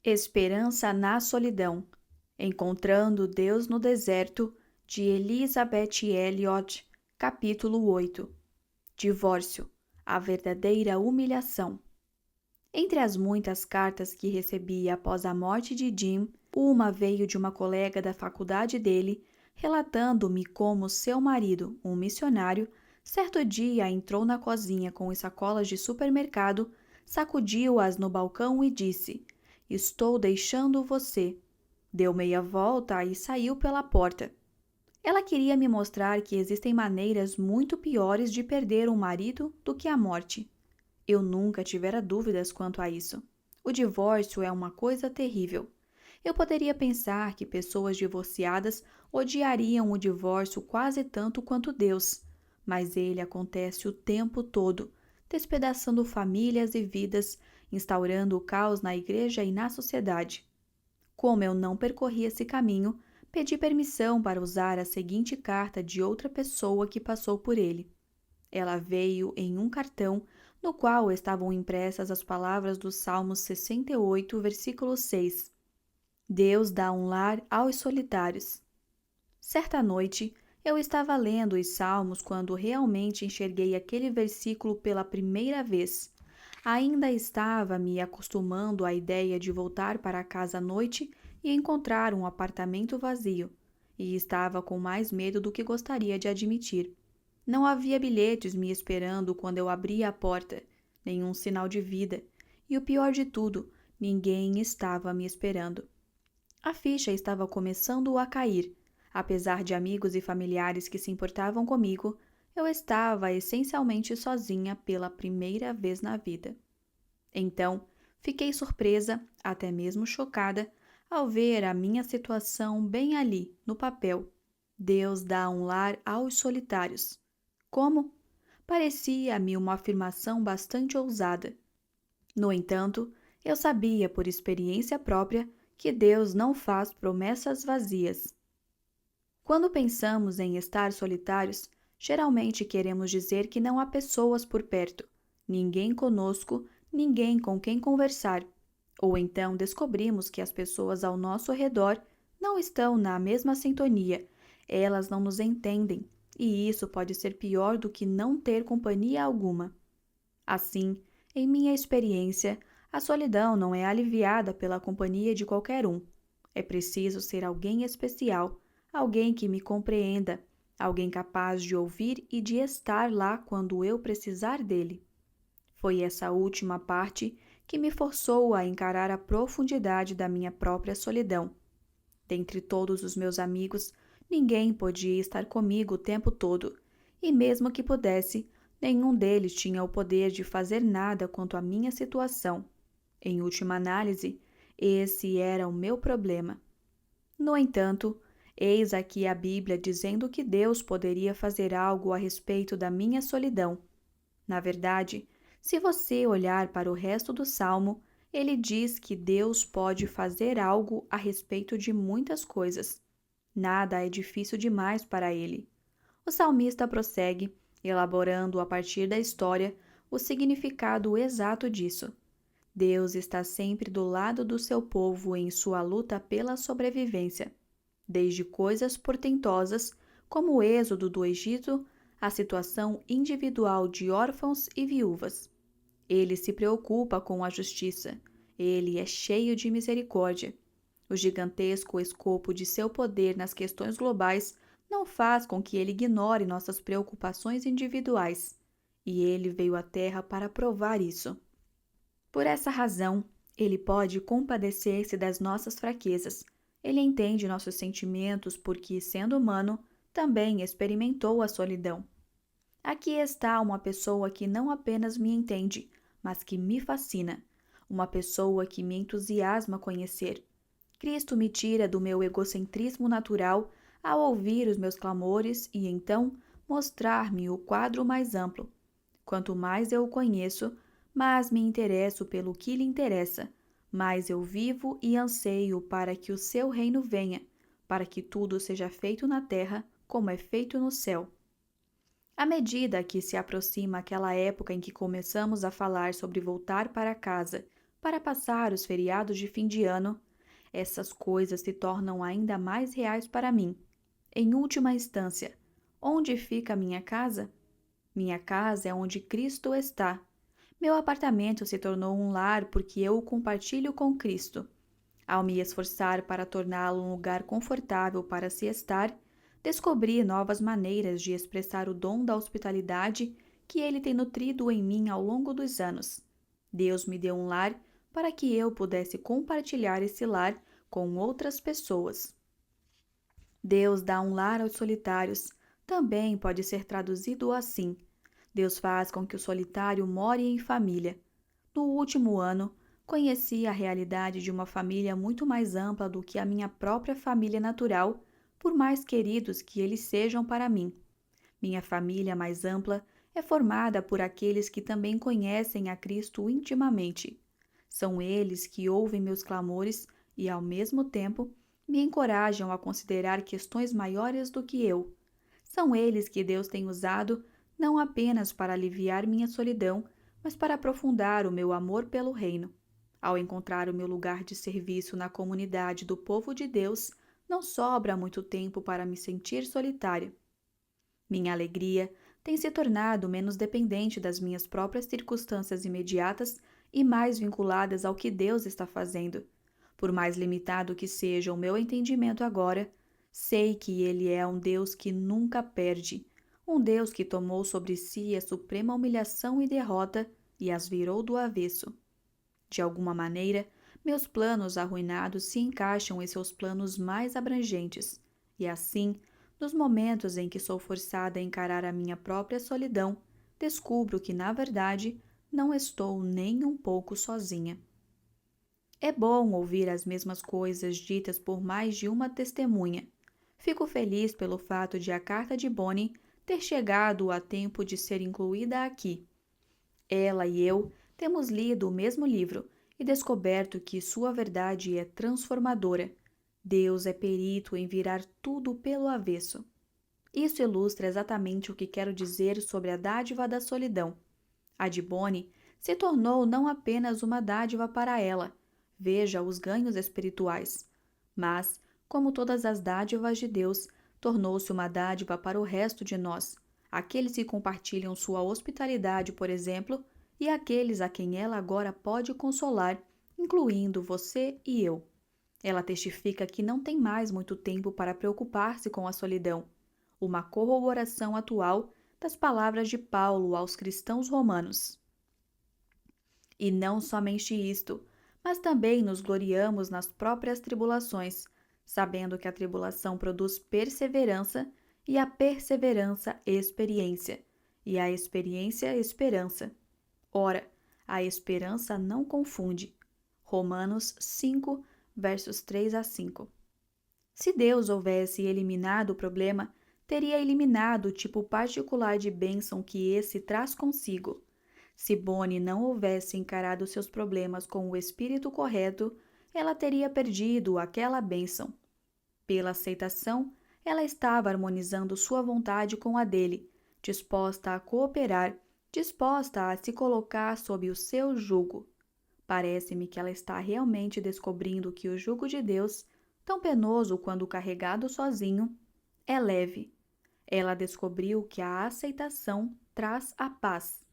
Esperança na solidão. Encontrando Deus no deserto, de Elizabeth Elliot, capítulo 8. Divórcio. A verdadeira humilhação. Entre as muitas cartas que recebi após a morte de Jim, uma veio de uma colega da faculdade dele, relatando-me como seu marido, um missionário, certo dia entrou na cozinha com as sacolas de supermercado, sacudiu-as no balcão e disse: "Estou deixando você." Deu meia volta e saiu pela porta. Ela queria me mostrar que existem maneiras muito piores de perder um marido do que a morte. Eu nunca tivera dúvidas quanto a isso. O divórcio é uma coisa terrível. Eu poderia pensar que pessoas divorciadas odiariam o divórcio quase tanto quanto Deus, mas ele acontece o tempo todo, despedaçando famílias e vidas, instaurando o caos na igreja e na sociedade. Como eu não percorri esse caminho, pedi permissão para usar a seguinte carta de outra pessoa que passou por ele. Ela veio em um cartão no qual estavam impressas as palavras do Salmo 68, versículo 6. Deus dá um lar aos solitários. Certa noite, eu estava lendo os Salmos quando realmente enxerguei aquele versículo pela primeira vez. Ainda estava me acostumando à ideia de voltar para casa à noite e encontrar um apartamento vazio, e estava com mais medo do que gostaria de admitir. Não havia bilhetes me esperando quando eu abria a porta, nenhum sinal de vida, e o pior de tudo, ninguém estava me esperando. A ficha estava começando a cair. Apesar de amigos e familiares que se importavam comigo, eu estava essencialmente sozinha pela primeira vez na vida. Então, fiquei surpresa, até mesmo chocada, ao ver a minha situação bem ali, no papel. Deus dá um lar aos solitários. Como? Parecia-me uma afirmação bastante ousada. No entanto, eu sabia por experiência própria que Deus não faz promessas vazias. Quando pensamos em estar solitários, geralmente queremos dizer que não há pessoas por perto, ninguém conosco, ninguém com quem conversar. Ou então descobrimos que as pessoas ao nosso redor não estão na mesma sintonia, elas não nos entendem, e isso pode ser pior do que não ter companhia alguma. Assim, em minha experiência, a solidão não é aliviada pela companhia de qualquer um. É preciso ser alguém especial, alguém que me compreenda, alguém capaz de ouvir e de estar lá quando eu precisar dele. Foi essa última parte que me forçou a encarar a profundidade da minha própria solidão. Dentre todos os meus amigos, ninguém podia estar comigo o tempo todo, e mesmo que pudesse, nenhum deles tinha o poder de fazer nada quanto à minha situação. Em última análise, esse era o meu problema. No entanto, eis aqui a Bíblia dizendo que Deus poderia fazer algo a respeito da minha solidão. Na verdade, se você olhar para o resto do salmo, ele diz que Deus pode fazer algo a respeito de muitas coisas. Nada é difícil demais para ele. O salmista prossegue, elaborando a partir da história o significado exato disso. Deus está sempre do lado do seu povo em sua luta pela sobrevivência. Desde coisas portentosas, como o êxodo do Egito, à situação individual de órfãos e viúvas. Ele se preocupa com a justiça. Ele é cheio de misericórdia. O gigantesco escopo de seu poder nas questões globais não faz com que ele ignore nossas preocupações individuais. E ele veio à Terra para provar isso. Por essa razão, ele pode compadecer-se das nossas fraquezas. Ele entende nossos sentimentos porque, sendo humano, também experimentou a solidão. Aqui está uma pessoa que não apenas me entende, mas que me fascina. Uma pessoa que me entusiasma conhecer. Cristo me tira do meu egocentrismo natural ao ouvir os meus clamores e então mostrar-me o quadro mais amplo. Quanto mais eu o conheço, mais me interesso pelo que lhe interessa, mais eu vivo e anseio para que o seu reino venha, para que tudo seja feito na terra como é feito no céu. À medida que se aproxima aquela época em que começamos a falar sobre voltar para casa, para passar os feriados de fim de ano, essas coisas se tornam ainda mais reais para mim. Em última instância, onde fica a minha casa? Minha casa é onde Cristo está. Meu apartamento se tornou um lar porque eu o compartilho com Cristo. Ao me esforçar para torná-lo um lugar confortável para se estar, descobri novas maneiras de expressar o dom da hospitalidade que ele tem nutrido em mim ao longo dos anos. Deus me deu um lar para que eu pudesse compartilhar esse lar com outras pessoas. Deus dá um lar aos solitários. Também pode ser traduzido assim: Deus faz com que o solitário more em família. No último ano, conheci a realidade de uma família muito mais ampla do que a minha própria família natural, por mais queridos que eles sejam para mim. Minha família mais ampla é formada por aqueles que também conhecem a Cristo intimamente. São eles que ouvem meus clamores e, ao mesmo tempo, me encorajam a considerar questões maiores do que eu. São eles que Deus tem usado não apenas para aliviar minha solidão, mas para aprofundar o meu amor pelo reino. Ao encontrar o meu lugar de serviço na comunidade do povo de Deus, não sobra muito tempo para me sentir solitária. Minha alegria tem se tornado menos dependente das minhas próprias circunstâncias imediatas e mais vinculadas ao que Deus está fazendo. Por mais limitado que seja o meu entendimento agora, sei que Ele é um Deus que nunca perde, um Deus que tomou sobre si a suprema humilhação e derrota e as virou do avesso. De alguma maneira, meus planos arruinados se encaixam em seus planos mais abrangentes, e assim, nos momentos em que sou forçada a encarar a minha própria solidão, descubro que, na verdade, não estou nem um pouco sozinha. É bom ouvir as mesmas coisas ditas por mais de uma testemunha. Fico feliz pelo fato de a carta de Bonnie ter chegado a tempo de ser incluída aqui. Ela e eu temos lido o mesmo livro e descoberto que sua verdade é transformadora. Deus é perito em virar tudo pelo avesso. Isso ilustra exatamente o que quero dizer sobre a dádiva da solidão. A de Bonnie se tornou não apenas uma dádiva para ela, veja os ganhos espirituais, mas, como todas as dádivas de Deus, tornou-se uma dádiva para o resto de nós, aqueles que compartilham sua hospitalidade, por exemplo, e aqueles a quem ela agora pode consolar, incluindo você e eu. Ela testifica que não tem mais muito tempo para preocupar-se com a solidão, uma corroboração atual das palavras de Paulo aos cristãos romanos. E não somente isto, mas também nos gloriamos nas próprias tribulações, sabendo que a tribulação produz perseverança, e a perseverança experiência, e a experiência esperança. Ora, a esperança não confunde. Romanos 5, versos 3 a 5. Se Deus houvesse eliminado o problema, teria eliminado o tipo particular de bênção que esse traz consigo. Se Bonnie não houvesse encarado seus problemas com o espírito correto, ela teria perdido aquela bênção. Pela aceitação, ela estava harmonizando sua vontade com a dele, disposta a cooperar, disposta a se colocar sob o seu jugo. Parece-me que ela está realmente descobrindo que o jugo de Deus, tão penoso quando carregado sozinho, é leve. Ela descobriu que a aceitação traz a paz.